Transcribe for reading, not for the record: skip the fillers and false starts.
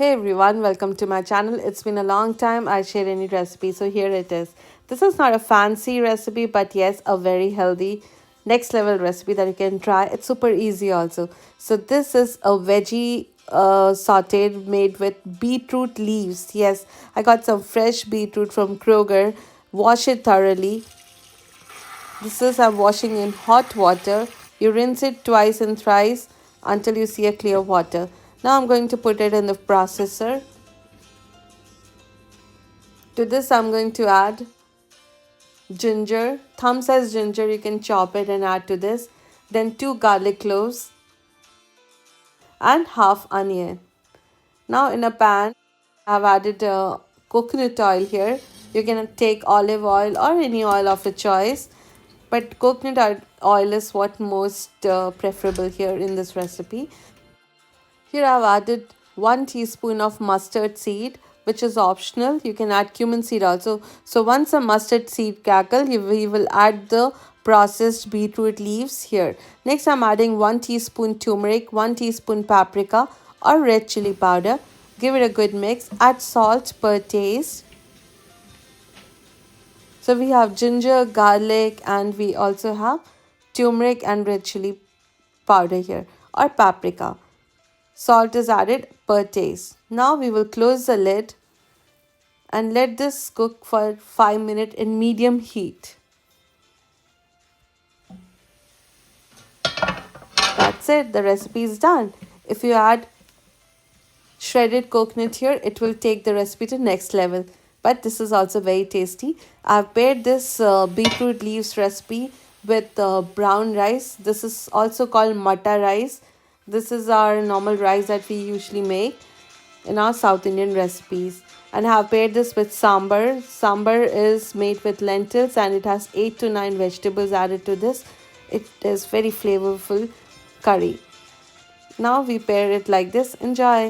Hey everyone, welcome to my channel. It's been a long time I shared any recipe, so here it is. This is not a fancy recipe, but yes, a very healthy next level recipe that you can try. It's super easy also. So this is a veggie sauteed made with beetroot leaves. Yes, I got some fresh beetroot from Kroger. Wash it thoroughly. This is I'm washing in hot water. You rinse it twice and thrice until you see a clear water. Now I'm going to put it in the processor. To this, I'm going to add ginger, thumb size ginger. You can chop it and add to this. Then two garlic cloves and half onion. Now, in a pan, I've added coconut oil here. You can take olive oil or any oil of your choice, but coconut oil is what most preferable here in this recipe. Here I've added 1 teaspoon of mustard seed, which is optional. You can add cumin seed also. So once the mustard seed crackle, we will add the processed beetroot leaves here. Next I'm adding 1 teaspoon turmeric, 1 teaspoon paprika or red chili powder. Give it a good mix. Add salt per taste. So we have ginger, garlic, and we also have turmeric and red chili powder here or paprika. Salt is added per taste. Now we will close the lid and let this cook for 5 minutes in medium heat. That's it, the recipe is done. If you add shredded coconut here, it will take the recipe to next level. But this is also very tasty. I've paired this beetroot leaves recipe with brown rice. This is also called mata rice. This is our normal rice that we usually make in our South Indian recipes. And I have paired this with sambar. Sambar is made with lentils and it has 8 to 9 vegetables added to this. It is very flavorful curry. Now we pair it like this. Enjoy.